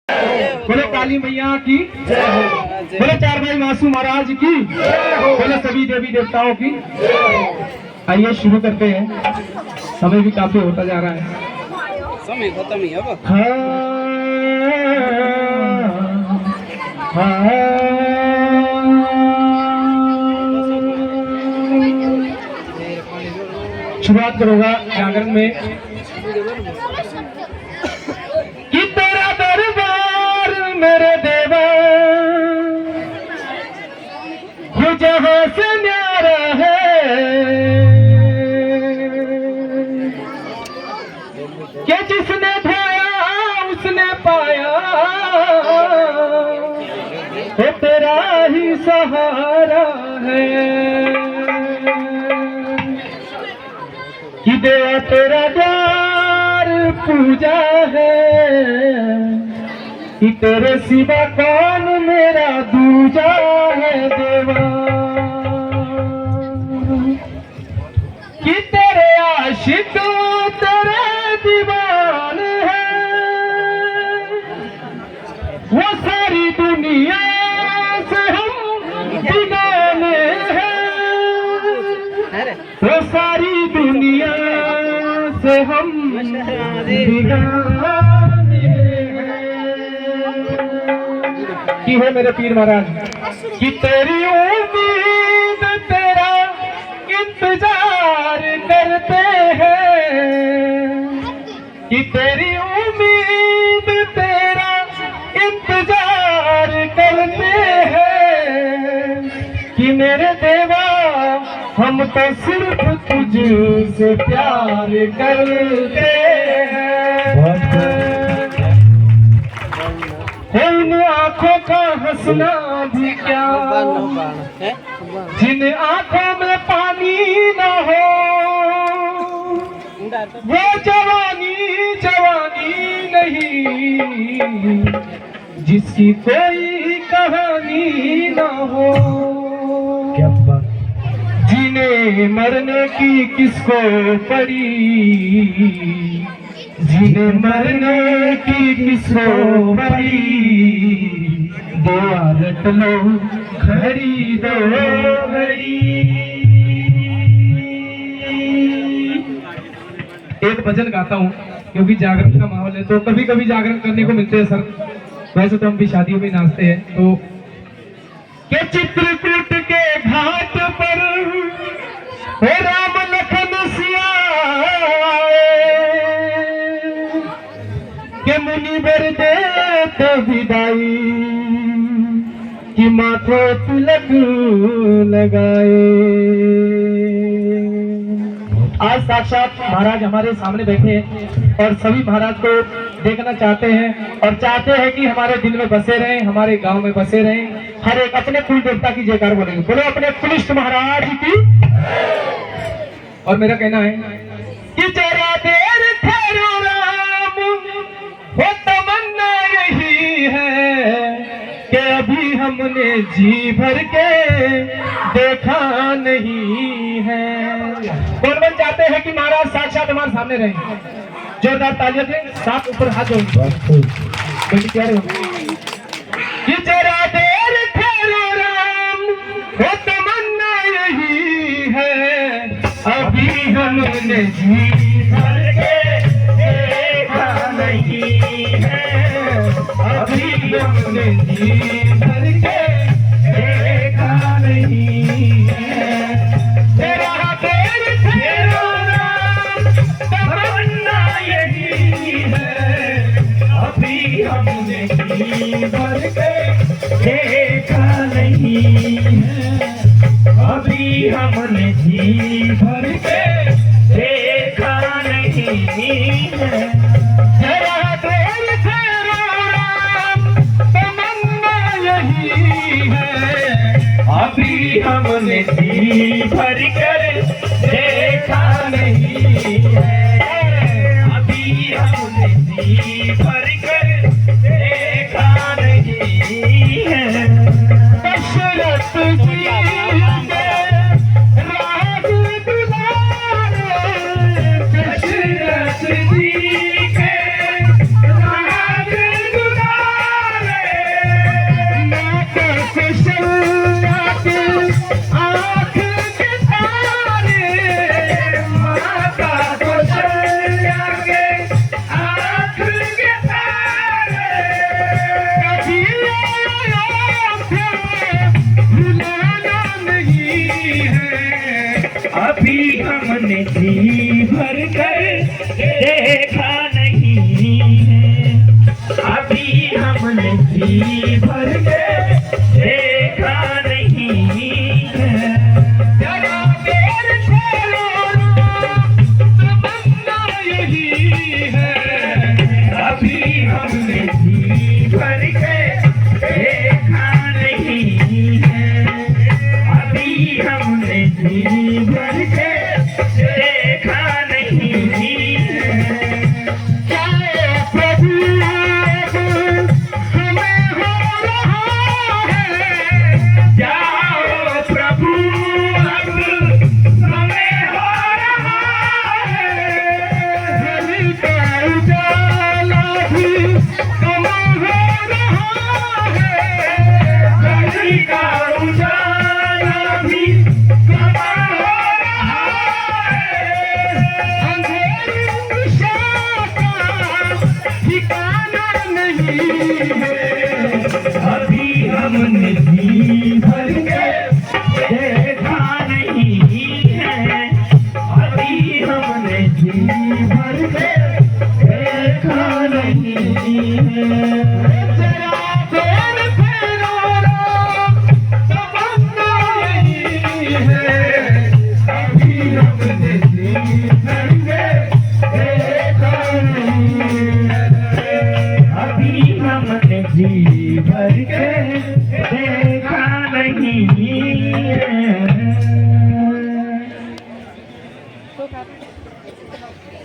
बोले काली मैया की जय हो, बोले चार भाई मासू महाराज की जय हो, बोले सभी देवी देवताओं की। आइए शुरू करते हैं, समय भी काफी होता जा रहा है, समय खत्म ही अब। शुरुआत करूंगा जागरण में कि तेरा दरबार मेरे देवा ये जहां से न्यारा है कि जिसने ढाया उसने पाया वो तेरा ही सहारा है कि देवा तेरा द्वार पूजा है कि तेरे सिवा कौन मेरा दूजा है देवा कि तेरे आशिक तेरे दीवाने हैं वो सारी दुनिया से हम दीवाने हैं वो सारी दुनिया से हम दीवाने की है मेरे पीर महाराज कि तेरी उम्मीद तेरा इंतजार करते हैं कि तेरी उम्मीद तेरा इंतजार करते हैं कि मेरे देवा हम तो सिर्फ तुझसे प्यार करते हैं। इन आंखों का हंसना भी क्या जिन आंखों में पानी न हो वो जवानी जवानी नहीं जिसकी कोई कहानी न हो। क्या बात जीने मरने की किसको पड़ी जीने मरने की किसको पड़ी दुआ रट लो घड़ी दो घड़ी। एक भजन गाता हूँ क्योंकि जागरण का माहौल है तो कभी कभी जागरण करने को मिलते हैं सर, वैसे तो हम भी शादियों में नाचते हैं। तो के चित्रकूट के घाट पर हे राम लखन सिया के मुनि बर देते विदाई कि माथे तिलक लगाए। आज साक्षात महाराज हमारे सामने बैठे हैं और सभी महाराज को देखना चाहते हैं और चाहते हैं कि हमारे दिल में बसे रहें, हमारे गांव में बसे रहें। हर एक अपने कुल देवता की जयकार बोलेंगे, बोलो अपने कुलिष्ठ महाराज की। और मेरा कहना है कि जरा देर ठहरो राम वो तमन्ना यही है कि अभी हमने जी भर के देखा नहीं है। कौन बन चाहते हैं कि महाराज साक्षात हमारे सामने रहे? जोरदार तालियां दें, साथ ऊपर हाथ जोड़ें। कि जरा देर ठहरो राम वो तमन्ना यही है अभी हमने जी भर के देखा नहीं है अभी हमने जी भर के देखा नहीं है। तेरा देर ठहरो राम तमन्ना यही है अभी हमने जी भर के देखा नहीं है अभी हमने जी भर के देखा नहीं है। जरा देर ठहरो राम तमन्ना यही है अभी हमने जी भर कर देखा नहीं है अभी हमने जी भर कर देखा नहीं है। दशरथ जी राज दुलारे दशरथ जी के राज दुलारे हमने जी भर कर देखा नहीं है, अभी हमने जी भर के देखा नहीं है। जरा देर ठहरो तमन्ना यही है, अभी हमने जी भर के देखा नहीं है, अभी हमने जी भर के देखा नहीं है। चाहे प्रभु हमें हो रहा है, जाओ प्रभु अब समय हो रहा है, दिल का उजाला भी कम हो रहा है, गली का उजाला भी कमा हो रहा है, अंधेरी दिशा का ठिकाना नहीं है, अभी हमने जी भर के देखा नहीं है, अभी हमने जी भर के देखा नहीं है। जरा देर ठहरो तमन्ना यही है, अभी हमने जी भर के देखा नहीं है, अभी हमने जी भर के देखा नहीं है।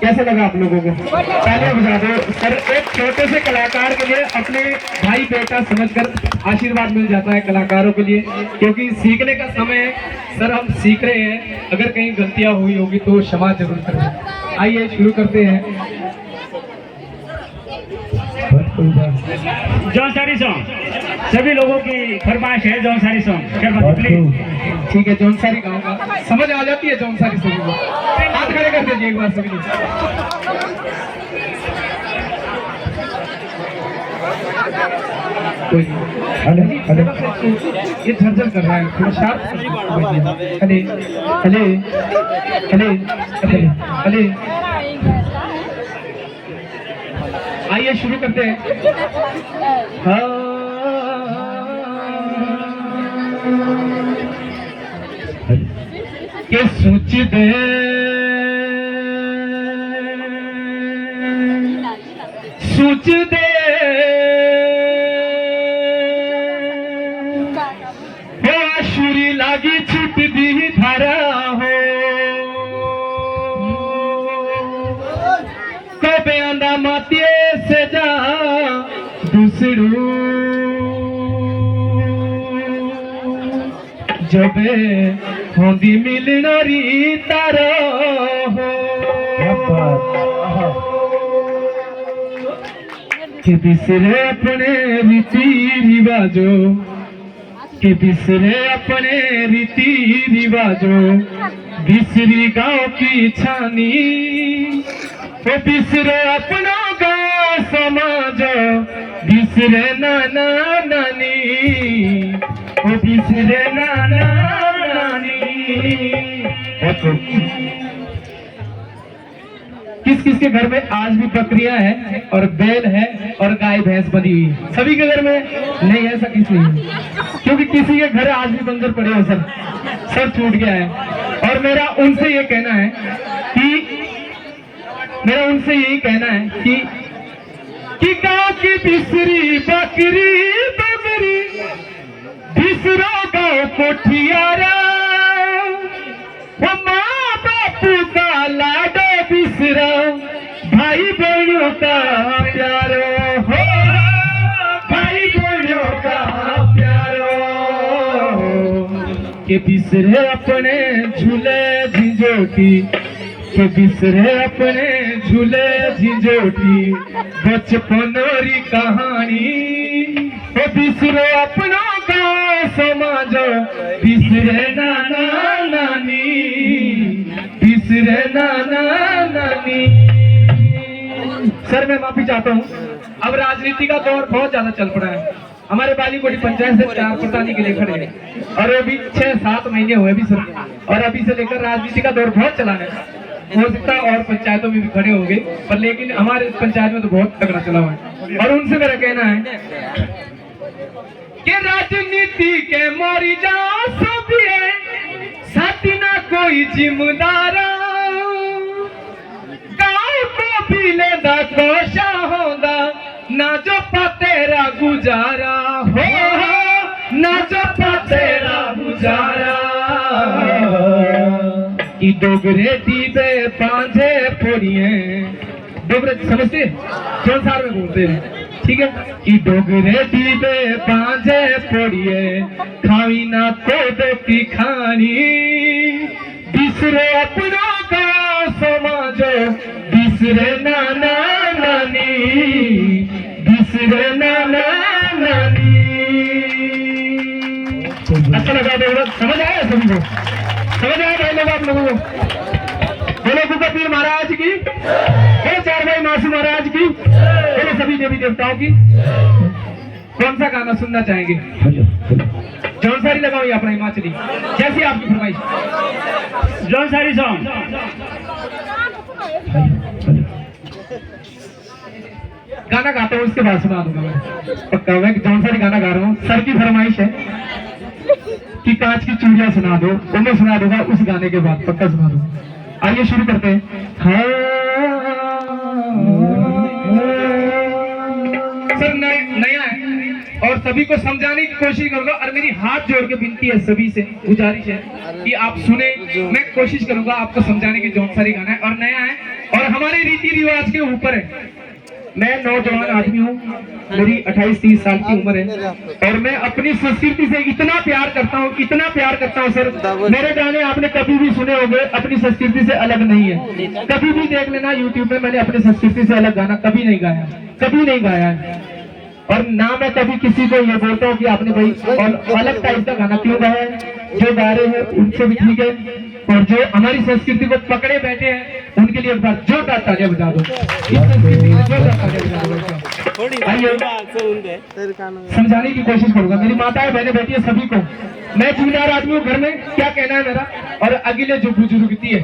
कैसे लगा आप लोगों को? पहले बजा दो सर। एक छोटे से कलाकार के लिए अपने भाई बेटा समझकर आशीर्वाद मिल जाता है कलाकारों के लिए, क्योंकि सीखने का समय है। सर हम सीख रहे हैं, अगर कहीं गलतियां हुई होगी तो क्षमा जरूर करें। आइए शुरू करते हैं। जौनसारी सॉन्ग सभी लोगों की फरमाइश है, जौनसारी सॉन्ग प्लीज। ठीक है, जौनसारी गाऊंगा। समझ आ जाती है जौनसारी सभी को? हाथ खड़े कर दीजिए एक बार सभी लोग। कोई ये झरझर कर रहा है, थोड़ा शार्प। हले हले हले हले हले। आइए शुरू करते हैं। के सोच दे सोच दे हो आशुरी लागी छुट दी धारा हो कबे आंदा मातिए से जा दूसरू जबे होंदी मिलनारी तारा हो कि बिसरे अपने रीति रिवाजों, कि बिसरे अपने रीति रिवाजों, बिसरी गाँव की छानी, वो बिसरे अपना गाँव समाज, बिसरे नाना नानी, वो बिसरे नाना नानी। किस किस के घर में आज भी बकरियां हैं और बैल है और गाय भैंस बनी हुई है? सभी के घर में नहीं, ऐसा किस नहीं, क्योंकि किसी के घर आज भी बंदर पड़े हो सर, सब छूट गया है। और मेरा उनसे ये कहना है कि गाँव की बिसरी बकरी बकरी बिसरो गाँव कोठियारा, वो माँ बापू का लाडो बिसरो, भाई बहनों का प्यारो हो, भाई बहनों का प्यारो, के बिसरे अपने झूले झिझोटी, के बिसरे अपने झूले झिझोटी, बचपनोरी कहानी, वो बिसरो अपना गाँव समाज, बिसरे नाना नानी, बिसरे नाना नानी। सर मैं माफी चाहता हूँ, अब राजनीति का दौर बहुत ज्यादा चल पड़ा है हमारे बालीकोटी पंचायत से 4 प्रधानी के लिए खड़े हैं और अभी 6-7 महीने हुए अभी सर, और अभी से लेकर राजनीति का दौर बहुत चला है। हो सकता है और पंचायतों में भी खड़े होंगे, पर लेकिन हमारे पंचायत में तो बहुत तगड़ा चला हुआ है। और उनसे मेरा कहना है कि राजनीति के मोरी जा सब है, साथी ना कोई जिम्मेदारा, गाँव को भी लेदा कोशा होंदा, ना जो पा तेरा गुजारा हो, ना जो पा तेरा गुजारा। कि डोगरे दीबे पांझे फोड़िए, डोगरे समझते जौनसार में बोलते हैं, ठीक है। कि डोगरे दीबे पांझे फोड़िए, खावी ना कोद की खानी, बिसरे अपनों का समाजो, बिसरे नाना नानी, बिसरे नाना नानी। अच्छा लगा तो समझ आया सभी को? समझ आया भाई लोग आप लोगों को? बोलो गुप्ता पीर महाराज की, बोलो 4 भाई मासू महाराज की, बोलो सभी देवी देवताओं की। कौन सा गाना सुनना चाहेंगे? जौनसारी लगाओ या अपना हिमाचली, जैसी आपकी फरमाइश। जौनसारी सॉन्ग। गाना गाता हूँ उसके बाद सुना दूंगा मैं, पक्का। मैं जौनसारी गाना गा रहा हूँ, सर की फरमाइश है कि कांच की चूड़ियां सुना दो, वो मैं सुना दूंगा उस गाने के बाद, पक्का सुना दूंगा। आइए शुरू करते हैं। सर नया है और सभी को समझाने की कोशिश करूंगा, और मेरी हाथ जोड़ के विनती है सभी से, गुजारिश है कि आप सुने, मैं कोशिश करूंगा आपको समझाने की। जौनसारी गाना है और नया है और हमारे रीति रिवाज के ऊपर है। मैं नौजवान आदमी हूँ, मेरी 28-30 साल की उम्र है और मैं अपनी संस्कृति से इतना प्यार करता हूँ, इतना प्यार करता हूँ सर। मेरे गाने आपने कभी भी सुने होंगे, अपनी संस्कृति से अलग नहीं है। कभी भी देख लेना यूट्यूब में, मैंने अपनी संस्कृति से अलग गाना कभी नहीं गाया, कभी नहीं गाया है। और ना मैं कभी किसी को ये बोलता हूँ कि आपने भाई और अलग टाइप का गाना क्यों गाया है। जो गा रहे हैं उनसे भी ठीक है, और जो हमारी संस्कृति को पकड़े बैठे हैं उनके लिए एक बार जोरदार तालियां बजा दो। इस संस्कृति के लिए जोरदार तालियां बजा दो। आइए समझाने की कोशिश करूंगा। मेरी माताएं बहनें बैठी है सभी को, मैं जिम्मेदार आदमी हूँ घर में, क्या कहना है मेरा। और अगले जो बुजुर्गती है,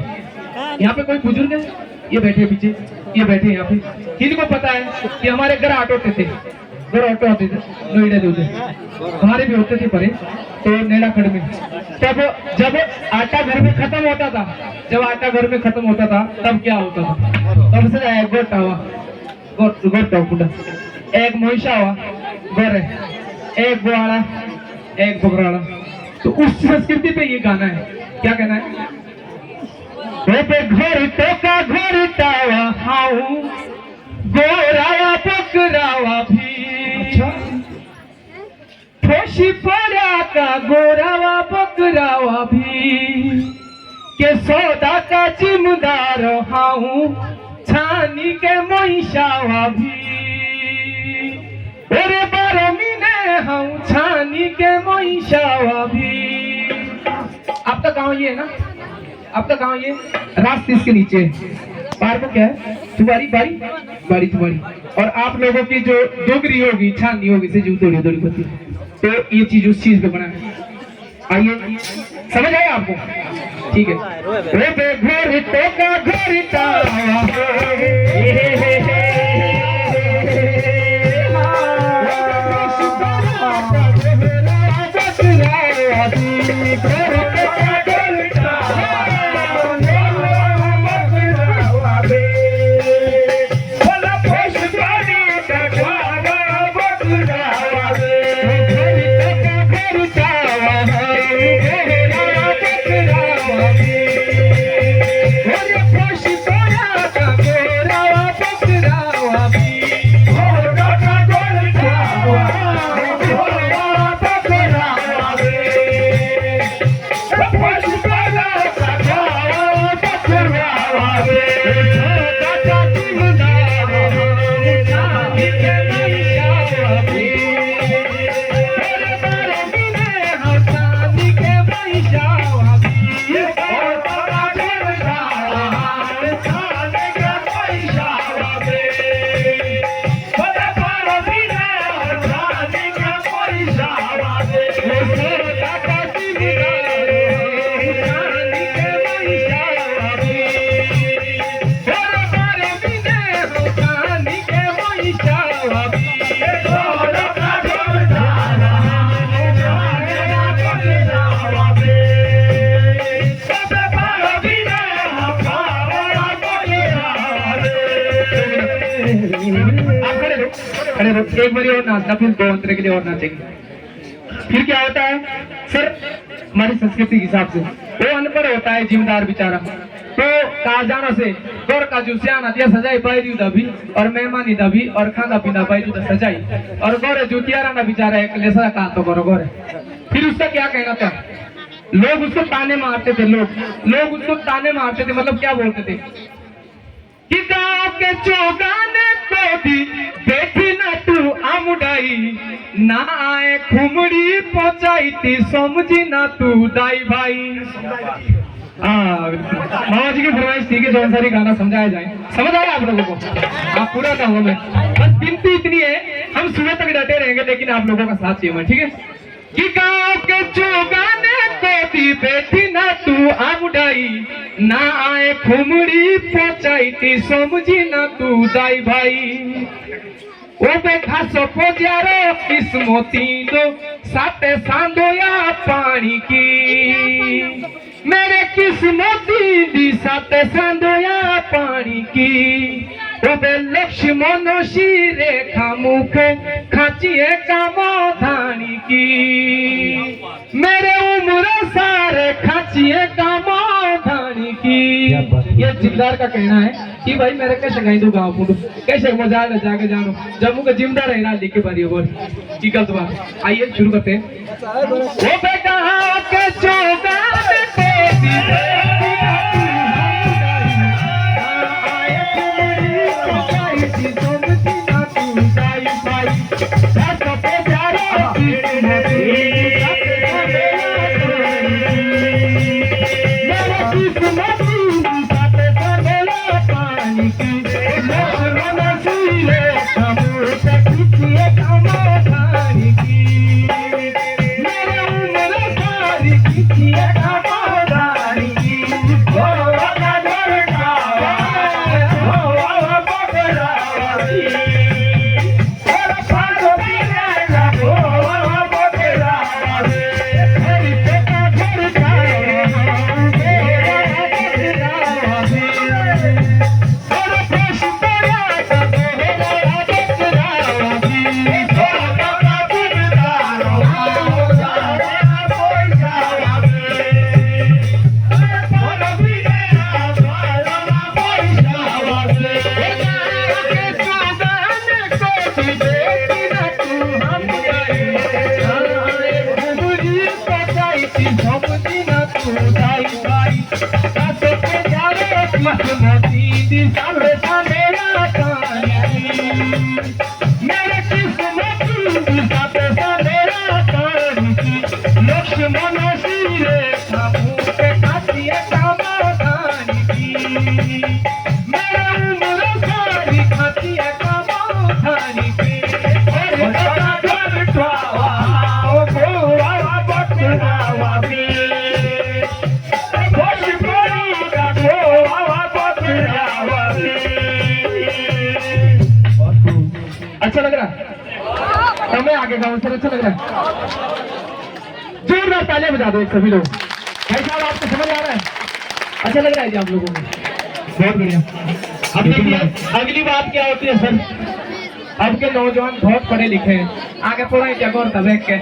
यहाँ पे कोई बुजुर्ग है, ये बैठे पीछे, ये बैठे यहाँ पे, इनको पता है कि हमारे घर ऑटो होते थे, घर ऑटो होते थे, नोएडा होते, हमारे भी होते थे परे, तो नेड़ाखड़ में। तब जब आटा घर में खत्म होता था, जब आटा घर में खत्म होता था तब क्या होता था, तब से आया गोटा हुआ, गोटा एक मोहिशा हुआ, गोरे, एक गुआड़ा, एक बकराड़ा। तो उस संस्कृति पे ये गाना है, क्या कहना है। घर तो का घर टावा हाऊ, गोरावा बकरावा भी, ठोशी पड़ा का गोरावा बकरावा भी, के सौदा का जिम्मेदार हाऊ, छानी के मोहिशावा भी, अरे 12 महीने हाऊ, छानी के मोहिशावा भी। आपका गांव ये है ना, आपका गांव ये रास्ते इसके नीचे, पार को क्या है, तुम्हारी बारी बारी तुम्हारी। और आप लोगों की जो डोगरी होगी, छानी होगी, से जो थोड़ी थोड़ी होती है, तो ये चीज उस चीज पे बना है। आइए समझ आया आपको? ठीक है। घर तो का घर सर एक बार और नाचना, फिर 2 अंतरे के लिए और नाचेंगे। फिर क्या होता है सर, हमारी संस्कृति के हिसाब से वो अनपढ़ होता है जिम्मेदार बेचारा, तो कारजाना से गौर का जो सियाना दिया सजाई पाई दबी और मेहमानी दबी और खाना पीना पाई सजाई और गौरे जुतियारा ना बेचारा एक लेसरा कहा तो गौर गौरे। फिर उसका क्या कहना था, लोग उसको ताने मारते थे, लोग उसको ताने मारते थे, मतलब क्या बोलते थे कि गाँव के चौगाने को भी देखी ना तू आमुडाई, ना आए खुमड़ी पहुंचाई थी समझी ना तू दाई भाई। मामा जी की फरमाइश थी कि जो सारी गाना समझाया जाए, समझ आया आप लोगों को? आप पूरा कहूँगा मैं, बस गिनती इतनी है, हम सुबह तक डटे रहेंगे लेकिन आप लोगों का साथ चाहिए, ठीक है? कि गाँव के चौगाने को भी बैठी ना तू आमुडाई, ना आए खुमड़ी पहुंचाई थी समझी ना तू दाई भाई। ओ बैठा सपो जारो किस्मती दो साते सांदो या पानी की, मेरे किस्मती दी साते सांदो या पानी की। ओ बे लक्ष्मण शीरे खामुख खाचिए कामो धानी की, मेरे उम्र सारे खाचिए कामो धानी की। ये जिम्मेदार का कहना है कि भाई मेरे कैसे कहीं दो गाँव फूटू कैसे मजा ले जाके जानो जम्मू का जिम्मेदार है ना लिख के पारी बोल की गलत बात। आइए शुरू करते हैं। वो बेटा के चौगाने को दी अच्छा लग रहा है? तो मैं आगे गाऊं सर, अच्छा लग रहा है? जोरदार तालियां बजा दो एक सभी लोग। भाई साहब आपको समझ आ रहा है? अच्छा लग रहा है जी आप लोगों को? बहुत बढ़िया। अब देखिए अगली बात क्या होती है सर, अब के नौजवान बहुत पढ़े लिखे हैं, आगे पढ़ाई जगह और तबेक के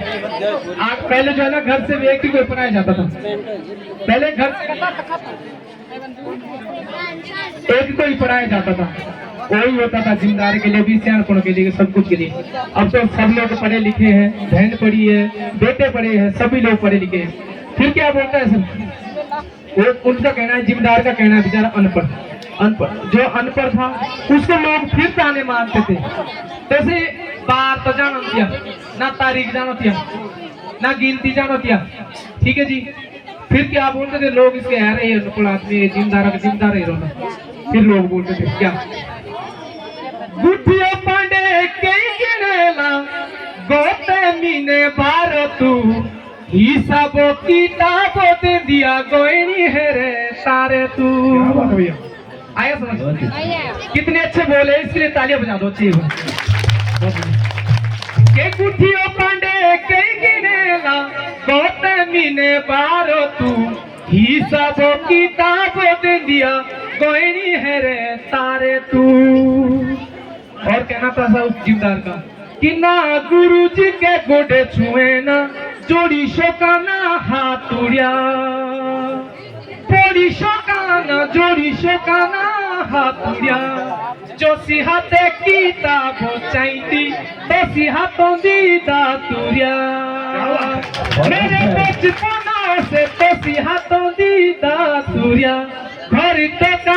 आग पहले जो है ना घर से व्यक्ति को पढ़ाया जाता था, पहले घर से एक को ही पढ़ाया जाता था, वही होता था जिम्मेदारी के लिए भी, सियानपन के लिए, सब कुछ के लिए। अब तो सब लोग पढ़े लिखे हैं, बहन पढ़ी है, बेटे पढ़े हैं, सभी लोग पढ़े लिखे हैं। फिर क्या बोलता है सर, वो उनका कहना है, जिम्मेदार का कहना है बेचारा अनपढ़, जो अनपढ़ था उसको लोग फिर ताने मारते थे। जैसे बार तो जानो दिया ना, तारीख जानो दिया ना, गिनती जानो दिया, ठीक है जी। फिर क्या बोलते थे लोग, इसके यार ये अनपढ़ आदमी जिम्मेदार का जिम्मेदार ही रोना। फिर लोग बोलते थे क्या, गुठिया पांडे कई गिनेला गोते मीने बार तू, हिसाबो किताबो दे दिया गोइनी है रे सारे तू। आया समझ? कितने अच्छे बोले, इसके लिए तालियां बजा दो अच्छी। के गुठियो पांडे कई गिनेला गोते मीने बार तू, हिसाबो किताबो दे दिया गोइनी है रे सारे तू। और कहना था उस जिम्मेदार का कि ना गुरु जी के गोडे छुए ना जोड़ी शोकाना हाथुड़िया जोड़ी शोकाना हाथुड़िया जो सिहाते किताब चाहती तो सिहातों दी दातुरिया मेरे बचपना से तो सिहातों दी दातुरिया घर तो का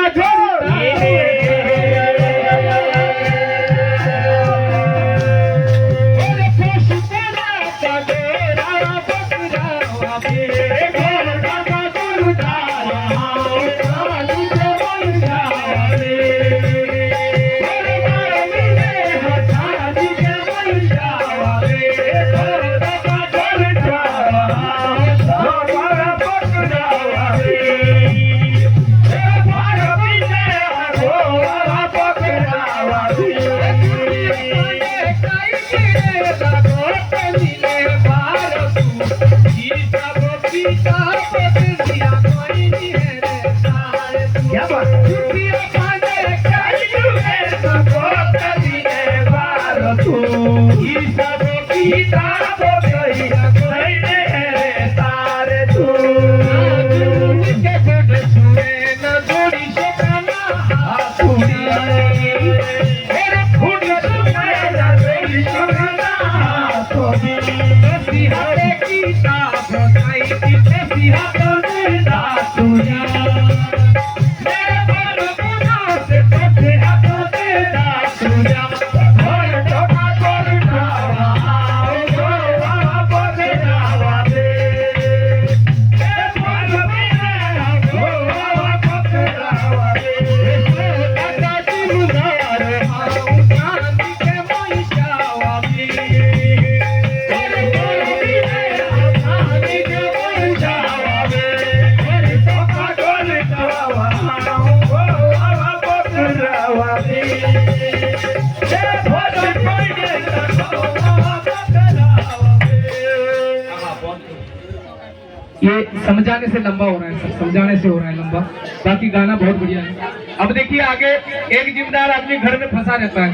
ये समझाने से लंबा हो रहा है, सब समझाने से हो रहा है लंबा। बाकी गाना बहुत बढ़िया है। अब देखिए आगे एक जिम्मेदार आदमी घर में फंसा रहता है।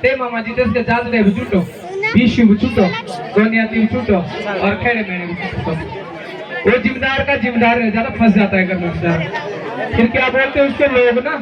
ते मामा जी दस के जाल दे बुचुटो, बीशु बुचुटो, गोनियाती बुचुटो और खेड़े मेरे बुचुटो। वो जिम्मेदार का जिम्मेदार रह जाता, फंस जाता है घर में। फिर क्या बोलते हैं उसके लोग ना,